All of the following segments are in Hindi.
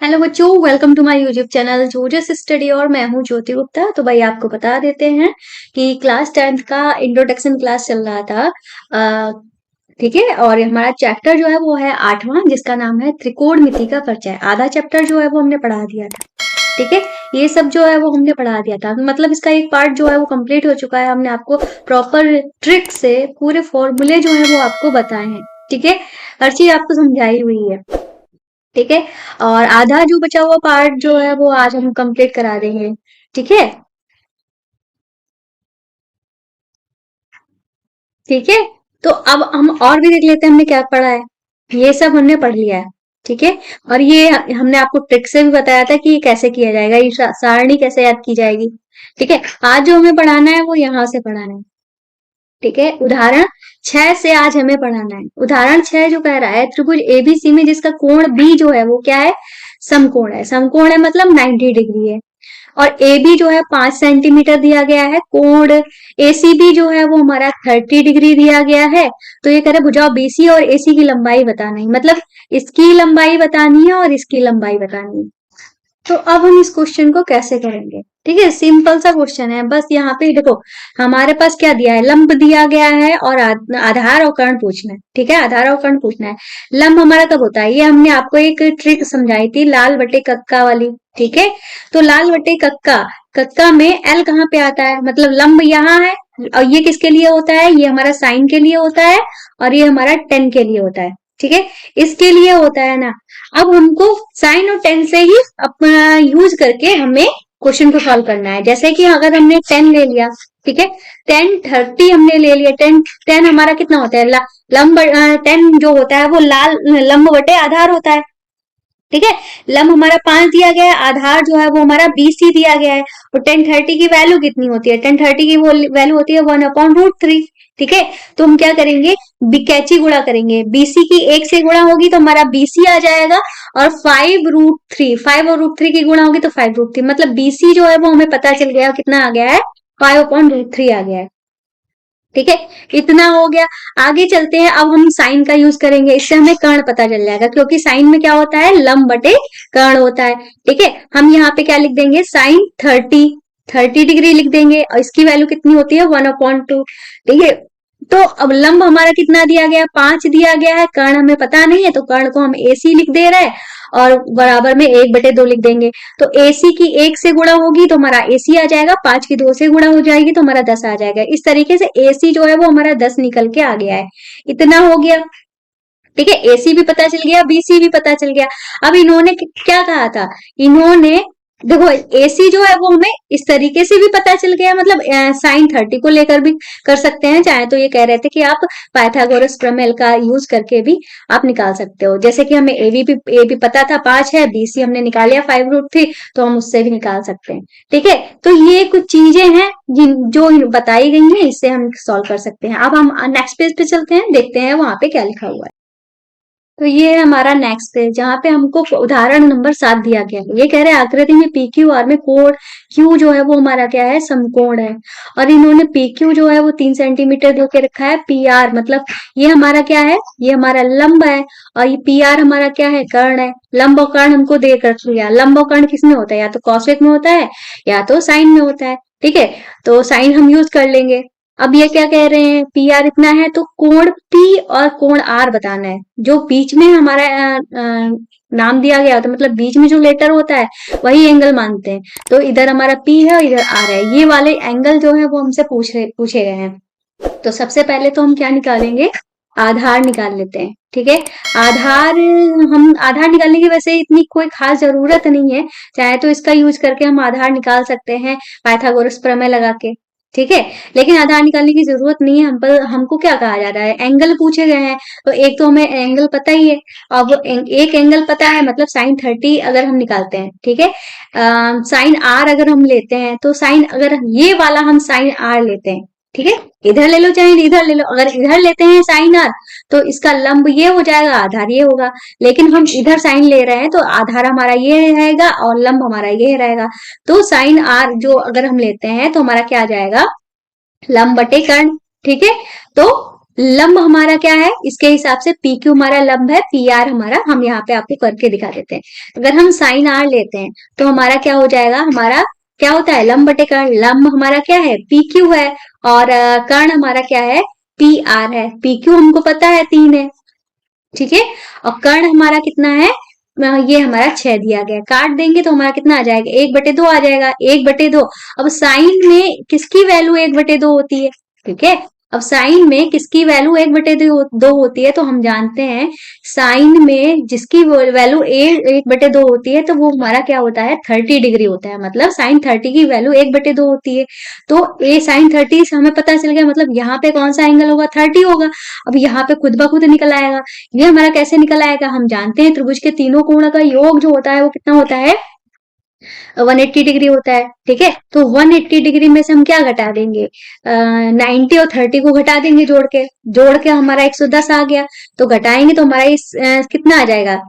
हेलो बच्चों, welcome to my YouTube channel जोजस स्टडी। और मैं हूं ज्योति गुप्ता। तो भाई आपको बता देते हैं कि क्लास 10th का इंट्रोडक्शन क्लास चल रहा था। ठीक है। और हमारा चैप्टर जो है वो है 8वां, जिसका नाम है त्रिकोणमिति का परिचय। आधा चैप्टर जो है वो हमने पढ़ा दिया था। ठीक है। ये सब जो है वो हमने पढ़ा दिया था, मतलब इसका एक पार्ट जो है वो कंप्लीट हो चुका है। हमने आपको प्रॉपर ट्रिक से पूरे फॉर्मूले जो है वो आपको बताए हैं। ठीक है। हर चीज आपको समझाई हुई है। ठीक है। और आधा जो बचा हुआ पार्ट जो है वो आज हम कंप्लीट करा देंगे। ठीक है। ठीक है। तो अब हम और भी देख लेते हैं हमने क्या पढ़ा है। ये सब हमने पढ़ लिया है। ठीक है। और ये हमने आपको ट्रिक से भी बताया था कि ये कैसे किया जाएगा, ये सारणी कैसे याद की जाएगी। ठीक है। आज जो हमें पढ़ाना है वो यहाँ से पढ़ाना है। ठीक है। उदाहरण 6 से आज हमें पढ़ाना है। उदाहरण 6 जो कह रहा है, त्रिभुज एबीसी में जिसका कोण बी जो है वो क्या है, समकोण है। समकोण है मतलब 90 डिग्री है। और ए बी जो है 5 सेंटीमीटर दिया गया है। कोण एसीबी जो है वो हमारा 30 डिग्री दिया गया है। तो ये कह रहे भुजाओ बीसी और एसी की लंबाई बतानी है, मतलब इसकी लंबाई बतानी है और इसकी लंबाई बतानी है। तो अब हम इस क्वेश्चन को कैसे करेंगे। ठीक है, सिंपल सा क्वेश्चन है। बस यहाँ पे देखो, हमारे पास क्या दिया है, लंब दिया गया है और आधार और कर्ण पूछना है। ठीक है, आधार और कर्ण पूछना है। लंब हमारा कब होता है, ये हमने आपको एक ट्रिक समझाई थी, लाल बटे कक्का वाली। ठीक है। तो लाल बटे कक्का, कक्का में एल कहाँ पे आता है, मतलब लंब यहाँ है। और ये किसके लिए होता है, ये हमारा साइन के लिए होता है और ये हमारा टेन के लिए होता है। ठीक है, इसके लिए होता है ना। अब हमको साइन और टेन से ही अपना यूज करके हमें क्वेश्चन को सॉल्व करना है। जैसे कि अगर हमने 10 ले लिया, ठीक है, 10 30 हमने ले लिया। 10 10 हमारा कितना होता है, लंब 10 जो होता है वो लाल लंब बटे आधार होता है। ठीक है। लंब हमारा 5 दिया गया है, आधार जो है वो हमारा 20 ही दिया गया है। और 10 30 की वैल्यू कितनी होती है, 10 30 की वैल्यू होती है 1/√3। ठीक है। तो हम क्या करेंगे, कैची गुणा करेंगे। बीसी की 1 से गुणा होगी तो हमारा बीसी आ जाएगा। और 5√3, 5/√3 की गुणा होगी तो 5√3, मतलब बीसी जो है वो हमें पता चल गया कितना आ गया है, 5/√3 आ गया है। ठीक है, इतना हो गया। आगे चलते हैं, अब हम साइन का यूज करेंगे, इससे हमें कर्ण पता चल जाएगा, क्योंकि साइन में क्या होता है, लंब बटे कर्ण होता है। ठीक है, हम यहाँ पे क्या लिख देंगे, साइन 30 लिख देंगे और इसकी वैल्यू कितनी होती है, 1/2। ठीक है। तो अब लंब हमारा कितना दिया गया, 5 दिया गया है, कर्ण हमें पता नहीं है तो कर्ण को हम एसी लिख दे रहे हैं और बराबर में 1/2 लिख देंगे। तो एसी की 1 से गुणा होगी तो हमारा एसी आ जाएगा, 5 की 2 से गुणा हो जाएगी तो हमारा 10 आ जाएगा। इस तरीके से एसी जो है वो हमारा 10 निकल के आ गया है। इतना हो गया। ठीक है, एसी भी पता चल गया, बीसी भी पता चल गया। अब इन्होंने क्या कहा था, इन्होंने देखो एसी जो है वो हमें इस तरीके से भी पता चल गया, मतलब साइन 30 को लेकर भी कर सकते हैं चाहे तो। ये कह रहे थे कि आप पाइथागोरस प्रमेय का यूज करके भी आप निकाल सकते हो। जैसे कि हमें ए भी पता था 5 है, बीसी हमने निकाल लिया 5√3, तो हम उससे भी निकाल सकते हैं। ठीक है। तो ये कुछ चीजें हैं जिन जो बताई गई हैं, इससे हम सॉल्व कर सकते हैं। अब हम नेक्स्ट पेज पे चलते हैं, देखते हैं वहां पे क्या लिखा हुआ है। तो ये है हमारा नेक्स्ट पेज, जहाँ पे हमको उदाहरण नंबर 7 दिया गया है। ये कह रहे हैं आकृति में पी क्यू आर में कोण क्यू जो है वो हमारा क्या है, समकोण है। और इन्होंने पी क्यू जो है वो 3 सेंटीमीटर दे के रखा है। पी आर मतलब ये हमारा क्या है, ये हमारा लंब है। और ये पी आर हमारा क्या है, कर्ण है। लंब और कर्ण हमको दे कर लिया। लंब और कर्ण किसमें होता है, या तो कॉसेक में होता है या तो साइन में होता है। ठीक है, तो साइन हम यूज कर लेंगे। अब ये क्या कह रहे हैं, पी आर इतना है तो कोण पी और कोण आर बताना है। जो बीच में हमारा नाम दिया गया होता है, मतलब बीच में जो लेटर होता है वही एंगल मानते हैं। तो इधर हमारा पी है और इधर आर है, ये वाले एंगल जो है वो हमसे पूछे गए हैं। तो सबसे पहले तो हम क्या निकालेंगे, आधार निकाल लेते हैं। ठीक है, आधार, हम आधार निकालने की वैसे इतनी कोई खास जरूरत नहीं है, चाहे तो इसका यूज करके हम आधार निकाल सकते हैं पाइथागोरस प्रमेय लगा के। ठीक है, लेकिन आधार निकालने की जरूरत नहीं है। हम पर हमको क्या कहा जा रहा है, एंगल पूछे गए हैं, तो एक तो हमें एंगल पता ही है। अब एक एंगल पता है, मतलब साइन 30 अगर हम निकालते हैं। ठीक है, साइन आर अगर हम लेते हैं तो साइन, अगर ये वाला हम साइन आर लेते हैं, ठीक है, इधर ले लो चाहे इधर ले लो, अगर इधर लेते हैं साइन आर तो इसका लंब ये हो जाएगा, आधार ये होगा। लेकिन हम इधर साइन ले रहे हैं तो आधार हमारा ये रहेगा और लंब हमारा ये रहेगा। तो साइन आर जो अगर हम लेते हैं तो हमारा क्या आ जाएगा, लंब बटे कर्ण। ठीक है, तो लंब हमारा क्या है, इसके हिसाब से पी क्यू हमारा लंब है, पी आर हमारा, हम यहाँ पे आपको करके दिखा देते हैं। अगर हम साइन आर लेते हैं तो हमारा क्या हो जाएगा, हमारा क्या होता है, लंब बटे कर्ण, लंब हमारा क्या है, पी क्यू है, और कर्ण हमारा क्या है, पी आर है। पी क्यू हमको पता है 3 है, ठीक है, और कर्ण हमारा कितना है, ये हमारा 6 दिया गया है। काट देंगे तो हमारा कितना आ जाएगा, 1/2 आ जाएगा, 1/2। अब साइन में किसकी वैल्यू 1/2 होती है, ठीक है, अब साइन में किसकी वैल्यू 1/2 होती है, तो हम जानते हैं साइन में जिसकी वैल्यू 1/2 होती है तो वो हमारा क्या होता है, 30 डिग्री होता है। मतलब साइन 30 की वैल्यू 1/2 होती है, तो ए साइन 30 से हमें पता चल गया, मतलब यहाँ पे कौन सा एंगल होगा, 30 होगा। अब यहाँ पे खुद ब खुद निकल आएगा। ये हमारा कैसे निकल आएगा, हम जानते हैं त्रिभुज के तीनों कोण का योग जो होता है वो कितना होता है, 180 डिग्री होता है, ठीक है। तो 180 डिग्री में से हम क्या घटा देंगे, 90 और 30 को घटा देंगे, जोड़ के हमारा 110 आ गया। तो घटाएंगे तो हमारा इस कितना आ जाएगा,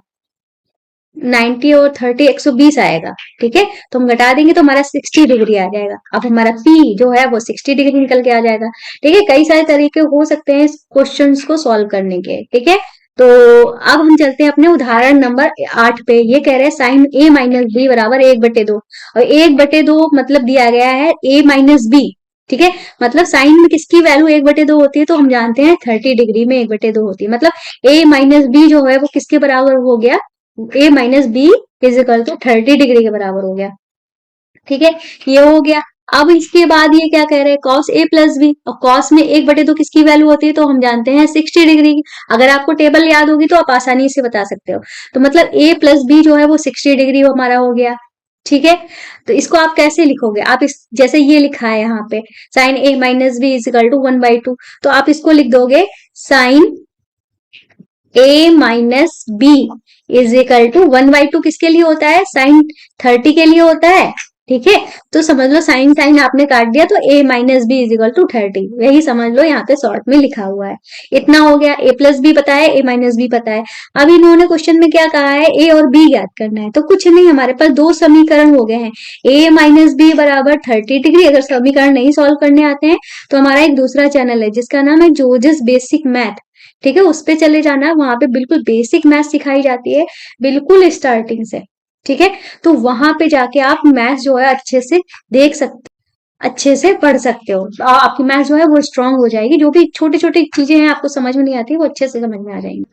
90 और 30 120 आएगा, ठीक है। तो हम घटा देंगे तो हमारा 60 डिग्री आ जाएगा। अब हमारा पी जो है वो 60 डिग्री निकल के आ जाएगा, ठीक है। कई सारे तरीके हो सकते हैं इस क्वेश्चन को सॉल्व करने के, ठीक है। तो अब हम चलते हैं अपने उदाहरण नंबर 8 पे। ये कह रहे हैं साइन ए माइनस बी बराबर 1/2, और 1/2 मतलब दिया गया है ए माइनस बी, ठीक है। मतलब साइन में किसकी वैल्यू 1/2 होती है, तो हम जानते हैं 30 डिग्री में 1/2 होती है। मतलब ए माइनस बी जो है वो किसके बराबर हो गया, A minus B is equal to 30 degree के बराबर हो गया, ठीक है। ये हो गया। अब इसके बाद ये क्या कह रहे हैं, कॉस ए प्लस बी, और कॉस में 1/2 किसकी वैल्यू होती है, तो हम जानते हैं 60 डिग्री की। अगर आपको टेबल याद होगी तो आप आसानी से बता सकते हो। तो मतलब ए प्लस बी जो है वो 60 डिग्री हमारा हो गया, ठीक है। तो इसको आप कैसे लिखोगे, आप इस जैसे ये लिखा है यहाँ पे, sine A minus B is equal to 1/2, तो आप इसको लिख दोगे sine A minus B is equal to 1/2 किसके लिए होता है, साइन 30 के लिए होता है, ठीक है। तो समझ लो साइन साइन आपने काट दिया तो a minus B is equal to 30, वही समझ लो यहाँ पे शॉर्ट में लिखा हुआ है। इतना हो गया, a प्लस बी पता है, a माइनस बी पता है। अब इन्होंने क्वेश्चन में क्या कहा है, a और b याद करना है। तो कुछ नहीं, हमारे पास दो समीकरण हो गए हैं, a माइनस बी बराबर 30 डिग्री। अगर समीकरण नहीं सॉल्व करने आते हैं तो हमारा एक दूसरा चैनल है जिसका नाम है जोजेस बेसिक मैथ, ठीक है, उस पे चले जाना है। वहां पे बिल्कुल बेसिक मैथ सिखाई जाती है, बिल्कुल स्टार्टिंग से, ठीक है। तो वहां पे जाके आप मैथ जो है अच्छे से देख सकते, अच्छे से पढ़ सकते हो, तो आपकी मैथ जो है वो स्ट्रांग हो जाएगी। जो भी छोटी छोटी चीजें हैं आपको समझ में नहीं आती वो अच्छे से समझ में आ जाएंगी,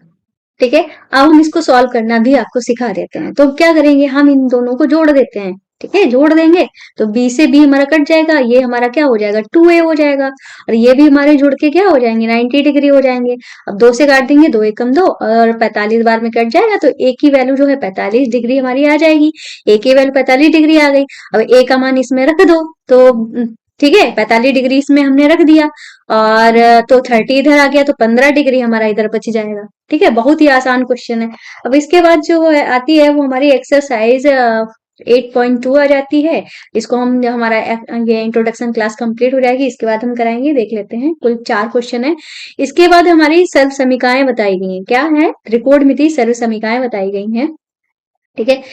ठीक है। अब हम इसको सॉल्व करना भी आपको सिखा देते हैं। तो क्या करेंगे, हम इन दोनों को जोड़ देते हैं, ठीक है, जोड़ देंगे तो b से b हमारा कट जाएगा, ये हमारा क्या हो जाएगा 2a हो जाएगा, और ये भी हमारे जुड़ के क्या हो जाएंगे 90 डिग्री हो जाएंगे। अब 2 से काट देंगे, 2 एकम 2, और 45 बार में कट जाएगा, तो a की वैल्यू जो है 45 डिग्री हमारी आ जाएगी। a की वैल्यू 45 डिग्री आ गई। अब a का मान इसमें रख दो, तो ठीक है, 45 डिग्री इसमें हमने रख दिया, और तो 30 इधर आ गया, तो 15 डिग्री हमारा इधर बच जाएगा, ठीक है। बहुत ही आसान क्वेश्चन है। अब इसके बाद जो आती है वो हमारी एक्सरसाइज 8.2 आ जाती है। इसको हम हमारा ये इंट्रोडक्शन क्लास कंप्लीट हो जाएगी, इसके बाद हम कराएंगे, देख लेते हैं। कुल 4 क्वेश्चन है। इसके बाद हमारी सर्व समीकरणाएं बताई गई हैं, क्या है, त्रिकोणमिति सर्व समीकरणाएं बताई गई हैं, ठीक है।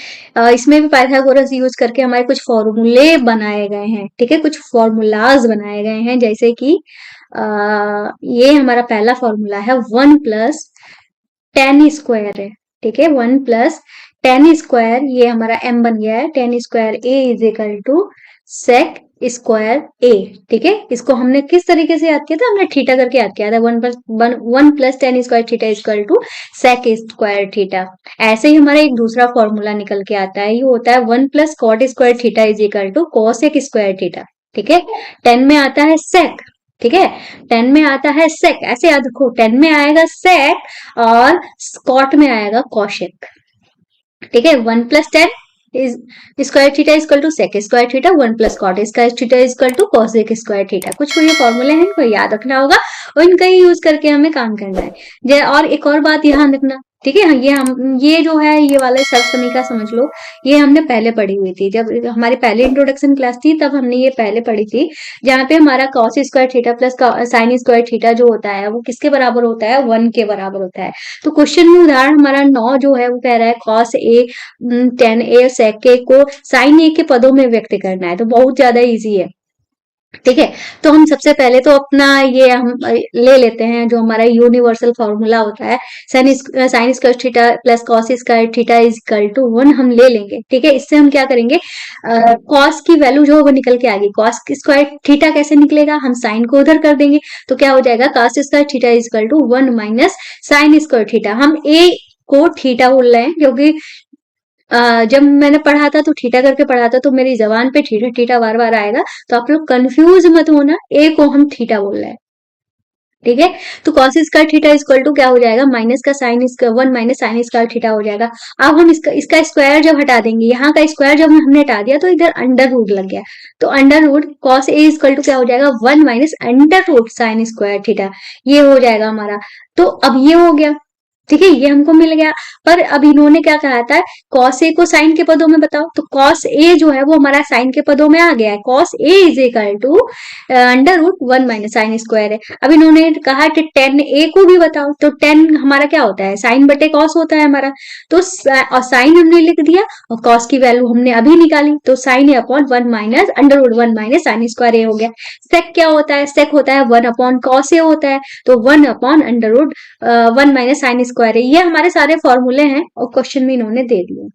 इसमें भी पाइथागोरस यूज करके हमारे कुछ फॉर्मूले बनाए गए हैं, ठीक है, कुछ फॉर्मूलाज बनाए गए हैं। जैसे कि ये हमारा पहला फॉर्मूला है 1+tan² है, ठीक है, 1+tan², ये हमारा m बन गया है, tan² a is equal to sec² a, ठीक है। इसको हमने किस तरीके से याद किया था, हमने थीटा करके याद किया था, 1+tan² theta equal to sec² theta. ऐसे ही हमारा एक दूसरा फॉर्मूला निकल के आता है, ये होता है 1+cot² theta is equal to cosec² theta, ठीक है। 10 में आता है sec, ठीक है, 10 में आता है sec, ऐसे याद रखो, 10 में आएगा sec और cot में आएगा cosec, ठीक है। 1+tan square theta equal to sec² theta, 1+cot² theta equal to cosec² theta. कुछ ये फॉर्मूले हैं, इनको याद रखना होगा और इनका ही यूज करके हमें काम करना है। और एक और बात ध्यान रखना, ठीक है, ये जो है ये वाला सर्व समीकरण समझ लो, ये हमने पहले पढ़ी हुई थी, जब हमारी पहले इंट्रोडक्शन क्लास थी तब हमने ये पहले पढ़ी थी, जहाँ पे हमारा cos² theta plus sin² theta जो होता है वो किसके बराबर होता है, 1 के बराबर होता है। तो क्वेश्चन में उदाहरण हमारा 9 जो है वो कह रहा है cos a tan a और sec a को sin a के पदों में व्यक्त करना है, तो बहुत ज्यादा इजी है, ठीक है। तो हम सबसे पहले तो अपना ये हम ले लेते हैं जो हमारा यूनिवर्सल फॉर्मूला होता है, sine square theta plus cos square theta is equal to 1 हम ले लेंगे। ठीक है, इससे हम क्या करेंगे, कॉस की वैल्यू जो है वो निकल के आएगी। कॉस स्क्वायर थीटा कैसे निकलेगा, हम साइन को उधर कर देंगे तो क्या हो जाएगा, cos square theta is equal to 1 minus sine square theta. हम ए को थीटा बोल रहे हैं क्योंकि जब मैंने पढ़ा था तो थीटा करके पढ़ा था, तो मेरी जबान पे थीटा थीटा बार बार आएगा, तो आप लोग कंफ्यूज मत होना, ए को हम थीटा बोल रहे हैं। ठीक है, तो cos square theta equal to क्या हो जाएगा, माइनस का sine square 1 minus sine square theta हो जाएगा। अब हम इसका इसका स्क्वायर जब हटा देंगे, यहाँ का स्क्वायर जब हमने हटा दिया तो इधर अंडर रूट लग गया, तो under root cos A equal to क्या हो जाएगा, 1 minus under root sine square theta, ये हो जाएगा हमारा। तो अब ये हो गया, ठीक है, ये हमको मिल गया। पर अब इन्होंने क्या कहा था, कॉस ए को साइन के पदों में बताओ, तो कॉस ए जो है वो हमारा साइन के पदों में आ गया है। Cos A is equal to under root 1 minus sine square है। अब इन्होंने कहा कि टेन ए को भी बताओ, तो टेन हमारा क्या होता है, साइन बटे कॉस होता है हमारा। तो साइन हमने लिख दिया और कॉस की वैल्यू हमने अभी निकाली, तो sine A upon 1 minus under root 1 minus sine square A हो गया। सेक क्या होता है, सेक होता है 1 अपॉन कॉस ए होता है, तो 1 upon under root 1 minus sine square है। ये हमारे सारे फॉर्मूले हैं और क्वेश्चन में इन्होंने दे दिए।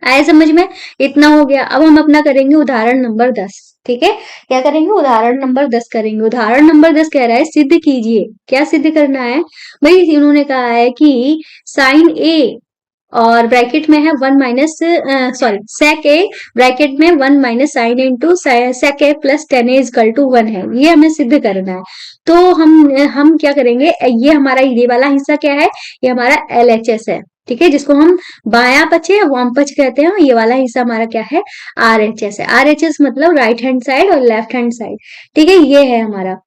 आए समझ में, इतना हो गया। अब हम अपना करेंगे उदाहरण नंबर 10। ठीक है, क्या करेंगे, उदाहरण नंबर 10 करेंगे। उदाहरण नंबर 10 कह रहा है सिद्ध कीजिए। क्या सिद्ध करना है भाई, इन्होंने कहा है कि साइन ए और ब्रैकेट में है 1 minus sorry sec A, bracket में 1 minus sine into sec A plus tan A is equal to 1 है, ये हमें सिद्ध करना है। तो हम क्या करेंगे, ये हमारा ये वाला हिस्सा क्या है, ये हमारा LHS है। ठीक है, जिसको हम बाया पक्ष या वाम पक्ष कहते हैं। ये वाला हिस्सा हमारा क्या है, RHS है। RHS मतलब राइट हैंड साइड और लेफ्ट हैंड साइड। ठीक है, ये है हमारा,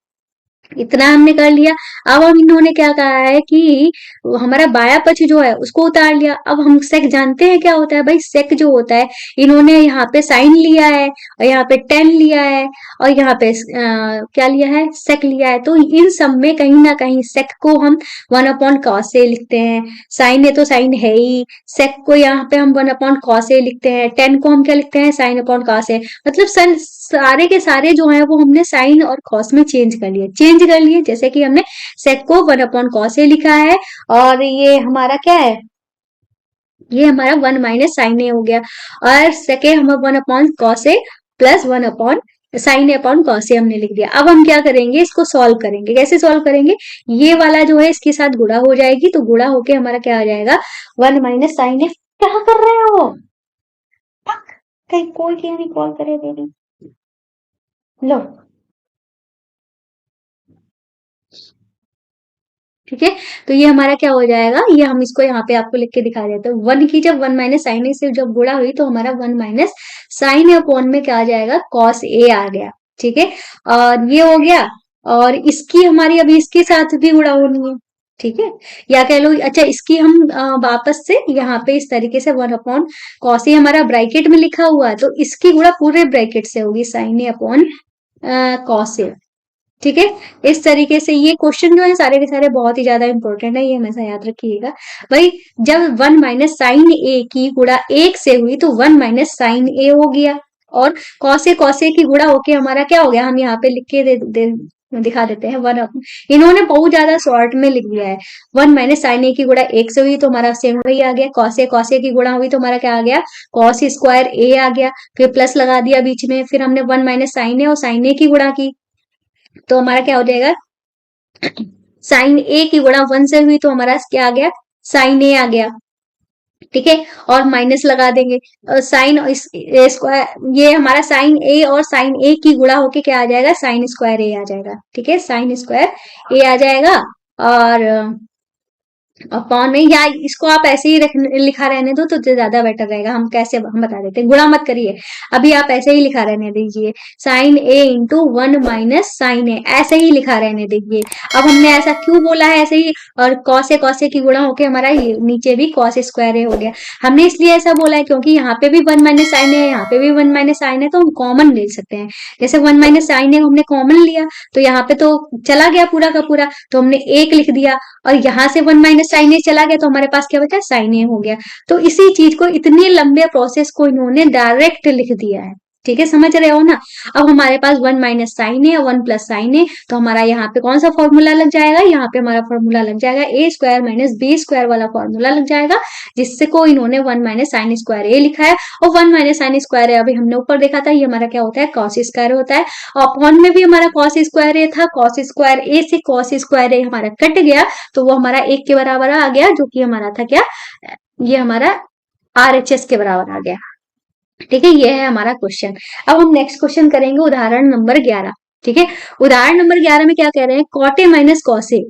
इतना हमने कर लिया। अब हम इन्होंने क्या कहा है कि हमारा बाया पक्ष जो है उसको उतार लिया। अब हम सेक जानते हैं क्या होता है भाई, सेक जो होता है, इन्होंने यहाँ पे साइन लिया है और यहाँ पे टेन लिया है और यहाँ पे क्या लिया है, सेक लिया है। तो इन सब में कहीं ना कहीं सेक को हम 1 अपॉन कॉस से लिखते हैं, साइन है तो साइन है ही, सेक को यहाँ पे हम 1 अपॉन कॉस से लिखते हैं, टेन को हम क्या लिखते हैं, साइन अपॉन कॉस है। मतलब सारे के सारे जो है वो हमने साइन और कॉस में चेंज कर लिए। जैसे कि हमने सेक को 1 अपॉन कॉस ए लिखा है और ये हमारा क्या है, ये हमारा 1 माइनस साइन ए हो गया, और सेके हम 1 upon cos A plus 1 upon sine A upon cos A हमने लिख दिया। अब हम क्या करेंगे, इसको सॉल्व करेंगे। कैसे सॉल्व करेंगे, ये वाला जो है इसके साथ गुणा हो जाएगी, तो गुणा होके हमारा क्या आ जाएगा, 1 माइनस साइन ए। क्या कर रहे हो, कहीं कोई क्यों नहीं कॉल करे दे, लो। ठीक है, तो ये हमारा क्या हो जाएगा, ये हम इसको यहाँ पे आपको लिख के दिखा देते हैं। 1 की जब 1 माइनस साइन ए से जब गुणा हुई तो हमारा 1 माइनस साइन ए अपॉन में क्या आ जाएगा, कॉस ए आ गया। ठीक है, और ये हो गया, और इसकी हमारी अभी इसके साथ भी गुणा होनी है। ठीक है, या कह लो, अच्छा इसकी हम वापस से यहाँ पे इस तरीके से 1 अपॉन कॉस ए हमारा ब्रैकेट में लिखा हुआ है, तो इसकी गुणा पूरे ब्रैकेट से होगी, sign A upon cos A. ठीक है, इस तरीके से ये क्वेश्चन जो है सारे के सारे बहुत ही ज्यादा इंपॉर्टेंट है, ये हमेशा याद रखिएगा भाई। जब 1 माइनस साइन ए की गुणा 1 से हुई तो 1 माइनस साइन ए हो गया, और कॉसे की गुणा होके हमारा क्या हो गया, हम यहाँ पे लिख के दिखा देते हैं 1 इन्होंने बहुत ज्यादा शॉर्ट में लिख दिया है। 1 माइनस साइन ए की गुणा 1 से हुई तो हमारा सेम वही आ गया, कॉसे की गुणा हुई तो हमारा क्या आ गया, कॉस स्क्वायर ए आ गया, फिर प्लस लगा दिया बीच में, फिर हमने 1 माइनस साइन ए और साइन ए की गुणा की, तो हमारा क्या हो जाएगा, साइन ए की गुणा 1 से हुई तो हमारा क्या आ गया, साइन ए आ गया। ठीक है, और माइनस लगा देंगे, साइन स्क्वायर, ये हमारा साइन ए और साइन ए की गुणा होके क्या आ जाएगा, साइन स्क्वायर ए आ जाएगा। ठीक है, साइन स्क्वायर ए आ जाएगा, और अपॉन में, या इसको आप ऐसे ही लिखा रहने दो तो ज्यादा बेटर रहेगा। हम कैसे, हम बता देते हैं, गुणा मत करिए, अभी आप ऐसे ही लिखा रहने दीजिए, साइन ए इंटू 1 माइनस साइन ए, ऐसे ही लिखा रहने दीजिए। अब हमने ऐसा क्यों बोला है ऐसे ही, और कॉसे की गुणा होके हमारा नीचे भी कॉस स्क्वायर ए हो गया। हमने इसलिए ऐसा बोला है क्योंकि यहाँ पे भी 1 माइनस साइन है, यहाँ पे भी 1 माइनस साइन है, तो हम कॉमन ले सकते हैं। जैसे 1 माइनस साइन है हमने कॉमन लिया, तो यहाँ पे तो चला गया पूरा का पूरा, तो हमने एक लिख दिया, और यहाँ से 1 माइनस साइन ए चला गया तो हमारे पास क्या बचा, साइन ए हो गया। तो इसी चीज को, इतने लंबे प्रोसेस को इन्होंने डायरेक्ट लिख दिया है। ठीक है, समझ रहे हो ना। अब हमारे पास 1 माइनस साइन है, 1 प्लस साइन है, तो हमारा यहाँ पे कौन सा फॉर्मूला लग जाएगा, यहाँ पे हमारा फॉर्मूला लग जाएगा A square minus B square वाला फॉर्मूला लग जाएगा, जिससे को इन्होंने 1 माइनस साइन स्क्वायर ए लिखा है। और 1 माइनस साइन स्क्वायर है, अभी हमने ऊपर देखा था, ये हमारा क्या होता है, कॉस स्क्वायर होता है। अपॉन में भी हमारा कॉस स्क्वायर ए था, कॉस स्क्वायर ए से कॉस स्क्वायर ए हमारा कट गया, तो वो हमारा 1 के बराबर आ गया, जो कि हमारा था क्या, ये हमारा RHS के बराबर आ गया। ठीक है, ये है हमारा क्वेश्चन। अब हम नेक्स्ट क्वेश्चन करेंगे उदाहरण नंबर 11। ठीक है, उदाहरण नंबर 11 में क्या कह रहे हैं, कॉटे माइनस कॉसे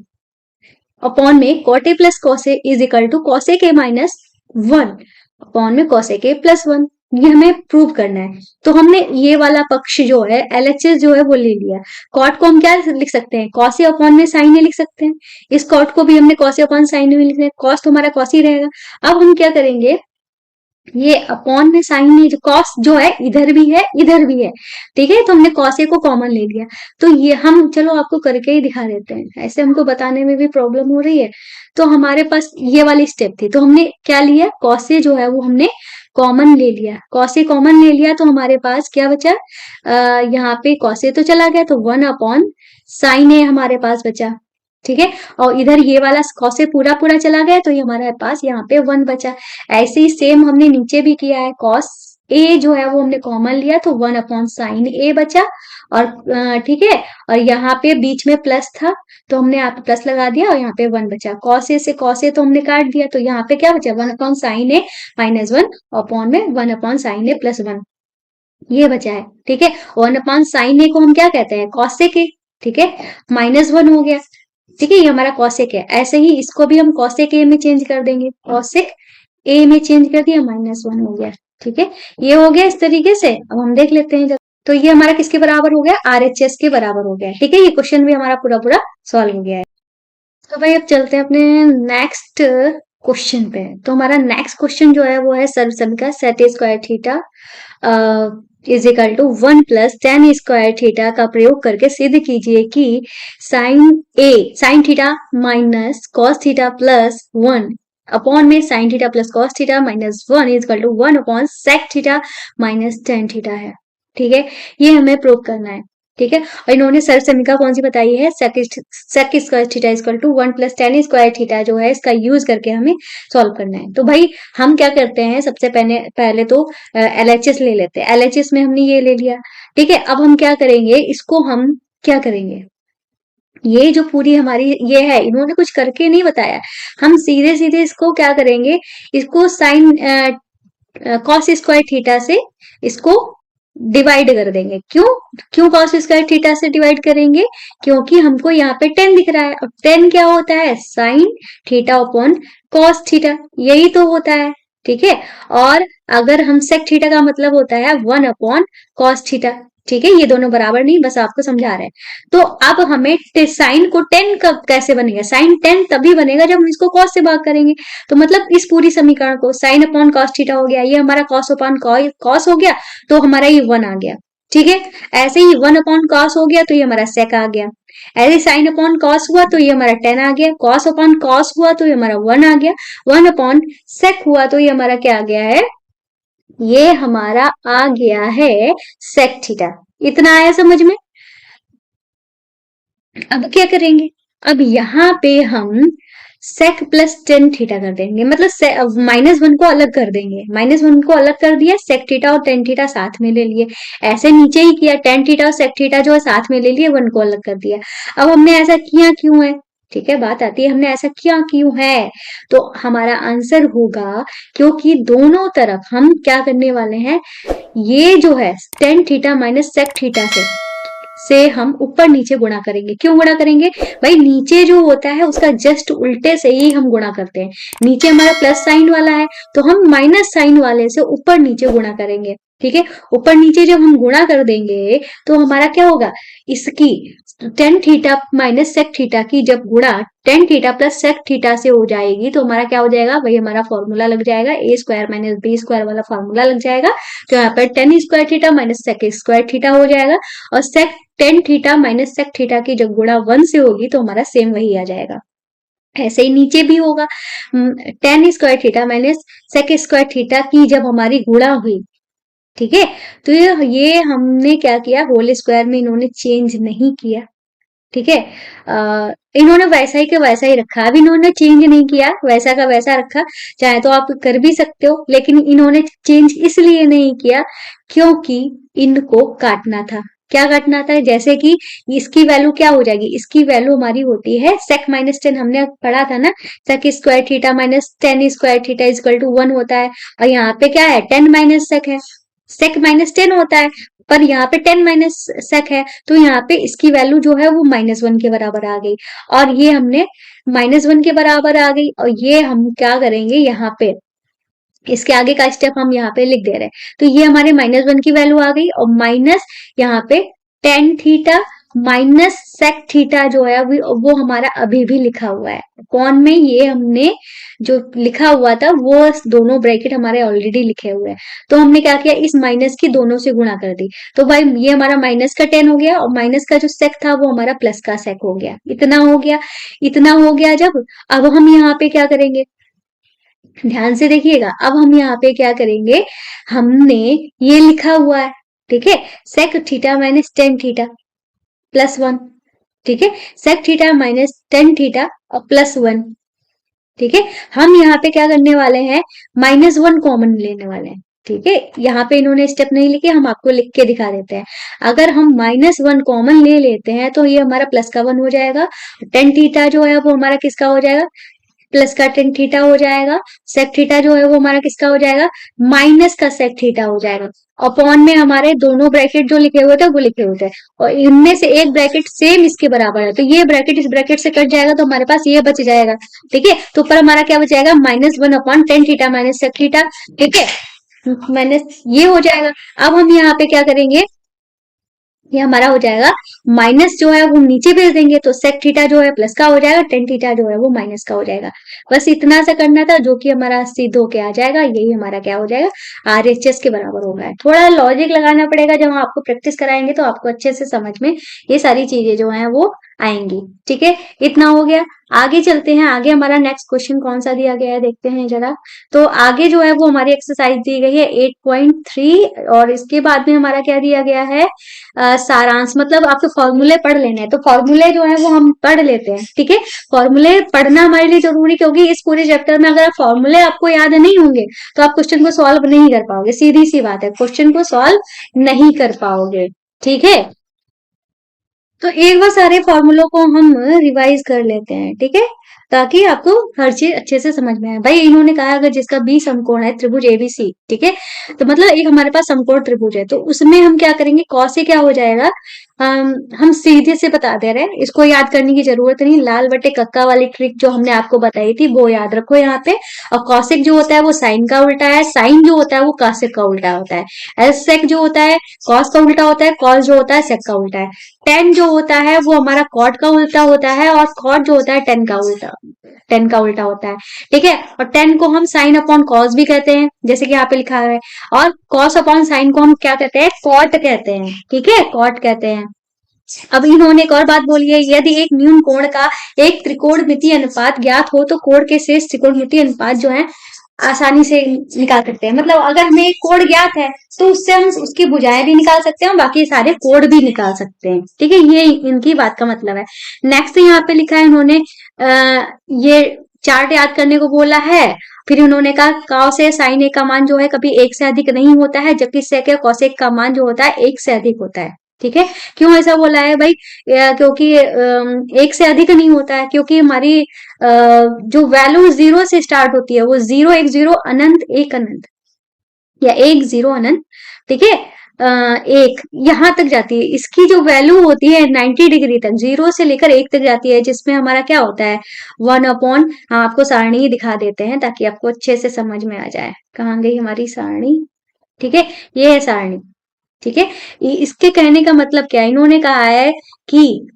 अपॉन में cot plus cosec is equal to cosec के माइनस 1 अपॉन में कॉसे के प्लस 1। ये हमें प्रूव करना है। तो हमने ये वाला पक्ष जो है LHS जो है वो ले लिया। कॉट को हम क्या लिख सकते हैं, कॉसे अपॉन में साइन लिख सकते हैं। इस कॉट को भी हमने कॉसे अपॉन साइन में लिखना है, कॉस तो हमारा कॉस ही रहेगा। अब हम क्या करेंगे, ये अपॉन में साइन में जो कॉस जो है इधर भी है इधर भी है, ठीक है, तो हमने कॉस ए को कॉमन ले लिया। तो ये हम चलो आपको करके ही दिखा देते हैं, ऐसे हमको बताने में भी प्रॉब्लम हो रही है। तो हमारे पास ये वाली स्टेप थी, तो हमने क्या लिया, कॉस ए जो है वो हमने कॉमन ले लिया, कॉस ए कॉमन ले लिया, तो हमारे पास क्या बचा, यहाँ पे कॉस ए तो चला गया, तो 1 अपॉन साइन ए हमारे पास बचा। ठीक है, और इधर ये वाला कॉस ए पूरा पूरा चला गया, तो ये हमारे पास यहाँ पे 1 बचा। ऐसे ही सेम हमने नीचे भी किया है, कॉस ए जो है वो हमने कॉमन लिया, तो 1 अपॉन साइन ए बचा। और ठीक है, और यहाँ पे बीच में प्लस था, तो हमने यहाँ पे प्लस लगा दिया, और यहाँ पे 1 बचा। कॉस ए से कॉस ए तो हमने काट दिया, तो यहाँ पे क्या बचा, 1 upon sine A minus 1 upon में 1 अपॉन साइन ए प्लस 1, ये बचा है। ठीक है, 1 अपॉन साइन ए को हम क्या कहते हैं, कॉसेक ए। ठीक है, माइनस 1 हो गया। ठीक है, ये हमारा कॉसेक है। ऐसे ही इसको भी हम कॉसेक ए में चेंज कर देंगे, कॉसेक ए में चेंज कर दिया, -1 हो गया। ठीक है, ये हो गया इस तरीके से। अब हम देख लेते हैं, जब तो ये हमारा किसके बराबर हो गया, RHS के बराबर हो गया। ठीक है, ये क्वेश्चन भी हमारा पूरा पूरा सॉल्व हो गया है। तो भाई अब चलते हैं अपने नेक्स्ट क्वेश्चन पे। तो हमारा नेक्स्ट क्वेश्चन जो है वो है सर्वसम का sec square theta is equal to 1 plus tan square theta का प्रयोग करके सिद्ध कीजिए कि sine theta minus cos theta plus 1 upon में sine theta plus cos theta minus 1 is equal to 1 upon sec theta minus tan theta है। ठीक है, ये हमें प्रूव करना है। ठीक है, और इन्होंने सर्वसमीका कौन सी बताई है, sec square theta equal to 1 plus tan square theta जो है, इसका यूज करके हमें सॉल्व करना है। तो भाई हम क्या करते हैं, सबसे पहले पहले तो LHS ले लेते हैं। LHS में हमने ये ले लिया। ठीक है, अब हम क्या करेंगे, इसको हम क्या करेंगे, ये जो पूरी हमारी ये है, इन्होंने कुछ करके नहीं बताया, हम सीधे सीधे इसको क्या करेंगे, इसको साइन कॉस स्क्वायर थीटा से इसको डिवाइड कर देंगे। क्यों, क्यों कॉस स्क्वायर थीटा से डिवाइड करेंगे, क्योंकि हमको यहाँ पे 10 दिख रहा है। अब 10 क्या होता है, sine theta upon cos theta, यही तो होता है। ठीक है, और अगर हम सेक थीटा का मतलब होता है 1 अपॉन कॉस थीटा। ठीक है, ये दोनों बराबर नहीं, बस आपको समझा रहे हैं। तो अब हमें साइन को 10 कब कैसे बनेगा, साइन 10 तभी बनेगा जब हम इसको कॉस से भाग करेंगे। तो मतलब इस पूरी समीकरण को साइन अपॉन कॉस थीटा हो गया, ये हमारा कॉस अपॉन कॉस हो गया, तो हमारा ये 1 आ गया। ठीक है, ऐसे ही 1 अपॉन कॉस हो गया, तो ये हमारा सेक आ गया। ऐसे साइन अपॉन कॉस हुआ तो ये हमारा 10 आ गया, कॉस अपॉन कॉस हुआ तो ये हमारा 1 आ गया, 1 अपॉन सेक हुआ तो ये हमारा क्या आ गया है, ये हमारा आ गया है सेक थीटा। इतना आया समझ में। अब क्या करेंगे, अब यहाँ पे हम सेक प्लस टेन थीटा कर देंगे, मतलब -1 को अलग कर देंगे, -1 को अलग कर दिया, सेक थीटा और टेन थीटा साथ में ले लिए। ऐसे नीचे ही किया, टेन थीटा और सेक थीटा जो है साथ में ले लिए, 1 को अलग कर दिया। अब हमने ऐसा किया क्यों है, ठीक है, बात आती है हमने ऐसा किया क्यों है, तो हमारा आंसर होगा क्योंकि दोनों तरफ हम क्या करने वाले हैं, ये जो है tan theta minus sec theta से हम ऊपर नीचे गुणा करेंगे। क्यों गुणा करेंगे भाई, नीचे जो होता है उसका जस्ट उल्टे से ही हम गुणा करते हैं। नीचे हमारा प्लस साइन वाला है, तो हम माइनस साइन वाले से ऊपर नीचे गुणा करेंगे। ठीक है, ऊपर नीचे जब हम गुणा कर देंगे तो हमारा क्या होगा, इसकी tan theta minus sec theta की जब गुणा tan theta plus sec theta से हो जाएगी, तो हमारा क्या हो जाएगा, वही हमारा फॉर्मूला लग जाएगा, A square minus B square वाला फॉर्मूला लग जाएगा। तो यहाँ पर tan square theta minus sec square theta हो जाएगा, और sec tan theta minus sec theta की जब गुणा 1 से होगी तो हमारा सेम वही आ जाएगा। ऐसे ही नीचे भी होगा, tan square theta minus sec square theta की जब हमारी गुणा हुई ठीक है। तो ये हमने क्या किया, होल स्क्वायर में इन्होंने चेंज नहीं किया। ठीक है। इन्होंने वैसा ही के वैसा ही रखा, अब इन्होंने चेंज नहीं किया, वैसा का वैसा रखा। चाहे तो आप कर भी सकते हो, लेकिन इन्होंने चेंज इसलिए नहीं किया क्योंकि इनको काटना था। क्या काटना था, जैसे कि इसकी वैल्यू क्या हो जाएगी, इसकी वैल्यू हमारी होती है sec -10, हमने पढ़ा था ना, sec square theta minus tan square theta equal to 1 होता है। और यहाँ पे क्या है, 10 माइनस sec है, sec -10 होता है, पर यहाँ पे 10 माइनस sec है, तो यहाँ पे इसकी वैल्यू जो है वो -1 के बराबर आ गई। और ये हमने -1 के बराबर आ गई, और ये हम क्या करेंगे यहाँ पे, इसके आगे का स्टेप हम यहाँ पे लिख दे रहे हैं। तो ये हमारे -1 की वैल्यू आ गई, और माइनस यहाँ पे tan theta minus sec theta जो है वो हमारा अभी भी लिखा हुआ है कौन में, ये हमने जो लिखा हुआ था वो दोनों ब्रैकेट हमारे ऑलरेडी लिखे हुए हैं। तो हमने क्या किया, इस माइनस की दोनों से गुणा कर दी। तो भाई ये हमारा माइनस का 10 हो गया, और माइनस का जो सेक था वो हमारा प्लस का सेक हो गया। इतना हो गया, इतना हो गया जब, अब हम यहाँ पे क्या करेंगे, ध्यान से देखिएगा। अब हम यहाँ पे क्या करेंगे, हमने ये लिखा हुआ है, ठीक है, sec theta minus tan theta plus 1, ठीक है, sec theta minus tan theta और प्लस 1, ठीक है। हम यहाँ पे क्या करने वाले हैं, -1 कॉमन लेने वाले हैं, ठीक है। यहाँ पे इन्होंने स्टेप नहीं लिखे, हम आपको लिख के दिखा देते हैं। अगर हम -1 कॉमन ले लेते हैं तो ये हमारा प्लस का 1 हो जाएगा, टेन थीटा जो है वो हमारा किसका हो जाएगा, प्लस का टेन थीटा हो जाएगा, सेक थीटा जो है वो हमारा किसका हो जाएगा, माइनस का सेक थीटा हो जाएगा। अपॉन में हमारे दोनों ब्रैकेट जो लिखे हुए थे वो लिखे हुए थे, और इनमें से एक ब्रैकेट सेम इसके बराबर है, तो ये ब्रैकेट इस ब्रैकेट से कट जाएगा, तो हमारे पास ये बच जाएगा। ठीक है, तो ऊपर हमारा क्या बच जाएगा, -1 upon tan theta minus sec theta. ठीक है, माइनस ये हो जाएगा। अब हम यहाँ पे क्या करेंगे, ये हमारा हो जाएगा, माइनस जो है वो नीचे भेज देंगे, तो सेक थीटा जो है प्लस का हो जाएगा, टेन थीटा जो है वो माइनस का हो जाएगा। बस इतना सा करना था, जो कि हमारा सिद्ध होके आ जाएगा, यही हमारा क्या हो जाएगा, आरएचएस के बराबर हो रहा है। थोड़ा लॉजिक लगाना पड़ेगा, जब हम आपको प्रैक्टिस कराएंगे तो आपको अच्छे से समझ में ये सारी चीजें जो है वो आएंगी। ठीक है, इतना हो गया। आगे चलते हैं, आगे हमारा नेक्स्ट क्वेश्चन कौन सा दिया गया है देखते हैं जरा। तो आगे जो है वो हमारी एक्सरसाइज दी गई है 8.3, और इसके बाद में हमारा क्या दिया गया है, सारांश, मतलब आपके फॉर्मूले पढ़ लेने हैं। तो फॉर्मूले जो है वो हम पढ़ लेते हैं, ठीक है। फॉर्मूले पढ़ना हमारे लिए जरूरी, क्योंकि इस पूरे चैप्टर में अगर फॉर्मूले आपको याद नहीं होंगे तो आप क्वेश्चन को सॉल्व नहीं कर पाओगे, सीधी सी बात है, क्वेश्चन को सॉल्व नहीं कर पाओगे। ठीक है, तो एक बार सारे फॉर्मूलों को हम रिवाइज कर लेते हैं, ठीक है, ताकि आपको हर चीज अच्छे से समझ में आए। भाई इन्होंने कहा अगर जिसका बी समकोण है, त्रिभुज एबीसी, ठीक है, तो मतलब एक हमारे पास समकोण त्रिभुज है, तो उसमें हम क्या करेंगे, कौन से क्या हो जाएगा, हम सीधे से बता दे रहे हैं, इसको याद करने की जरूरत नहीं। लाल बटे कक्का वाली ट्रिक जो हमने आपको बताई थी वो याद रखो यहाँ पे। और कौशिक जो होता है वो साइन का उल्टा है, साइन जो होता है वो कौशिक का उल्टा होता है। एस सेक जो होता है कॉस का उल्टा होता है, कॉस जो होता है सेक का उल्टा है। टेन जो होता है वो हमारा कॉट का उल्टा होता है, और कॉट जो होता है टेन का उल्टा होता है। ठीक है, और टेन को हम साइन अपॉन कॉस भी कहते हैं, जैसे कि यहाँ पे लिखा है, और कॉस अपॉन साइन को हम क्या कहते हैं, कॉट कहते हैं। ठीक है, कॉट कहते हैं। अब इन्होंने एक और बात बोली है, यदि एक न्यून कोण का एक त्रिकोणमितीय अनुपात ज्ञात हो तो कोण के शेष त्रिकोणमितीय अनुपात जो है आसानी से निकाल सकते हैं। मतलब अगर हमें एक कोण ज्ञात है तो उससे हम उसकी भुजाएं भी निकाल सकते हैं और बाकी सारे कोण भी निकाल सकते हैं। ठीक है, ये इनकी बात का मतलब है। नेक्स्ट यहाँ पे लिखा है इन्होंने, ये चार्ट याद करने को बोला है। फिर उन्होंने कहा कॉस से साइन ए का मान जो है कभी एक से अधिक नहीं होता है, जबकि सेक कॉसेक का मान जो होता है एक से अधिक होता है। ठीक है, क्यों ऐसा बोला है भाई, क्योंकि एक से अधिक नहीं होता है, क्योंकि हमारी जो वैल्यू जीरो से स्टार्ट होती है वो जीरो एक जीरो अनंत एक अनंत, या एक जीरो अनंत, ठीक है, एक यहां तक जाती है। इसकी जो वैल्यू होती है 90 डिग्री तक, जीरो से लेकर एक तक जाती है, जिसमें हमारा क्या होता है, वन अपॉन, हम आपको सारणी दिखा देते हैं ताकि आपको अच्छे से समझ में आ जाए। कहाँ गई हमारी सारणी, ठीक है, ये है सारणी। ठीक है, इसके कहने का मतलब क्या है, इन्होंने कहा है कि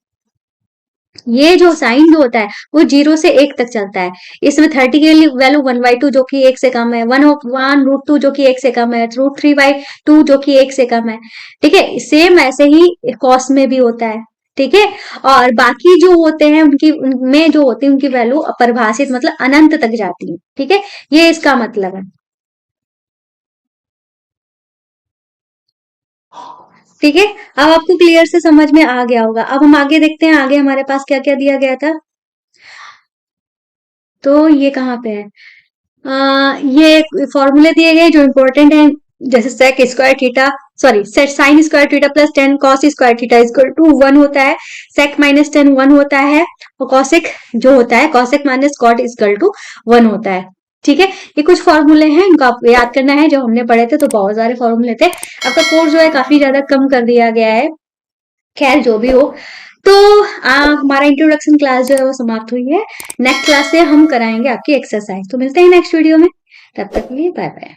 ये जो साइन जो होता है वो जीरो से एक तक चलता है। इसमें 30 की वैल्यू 1/2 जो कि एक से कम है, 1/√2 जो कि एक से कम है, √3/2 जो कि एक से कम है। ठीक है, सेम ऐसे ही कॉस में भी होता है। ठीक है, और बाकी जो होते हैं उनकी, उनमें जो होती है उनकी वैल्यू अपरिभाषित, मतलब अनंत तक जाती है। ठीक है, ये इसका मतलब है। ठीक है, अब आपको क्लियर से समझ में आ गया होगा। अब हम आगे देखते हैं, आगे हमारे पास क्या क्या दिया गया था। तो ये कहाँ पे है, ये फॉर्मूले दिए गए जो इंपॉर्टेंट है, जैसे sec square theta, sorry set sine square theta plus tan cos square theta equal to 1 होता है, सेक माइनस टेन 1 होता है, और कॉसेक जो होता है cosec minus cot equal to 1 होता है। ठीक है, ये कुछ फॉर्मूले हैं, इनको आपको याद करना है, जो हमने पढ़े थे तो बहुत सारे फॉर्मूले थे। आपका कोर्स जो है काफी ज्यादा कम कर दिया गया है, खैर जो भी हो। तो हमारा इंट्रोडक्शन क्लास जो है वो समाप्त हुई है। नेक्स्ट क्लास से हम कराएंगे आपकी एक्सरसाइज। तो मिलते हैं नेक्स्ट वीडियो में, तब तक के लिए बाय बाय।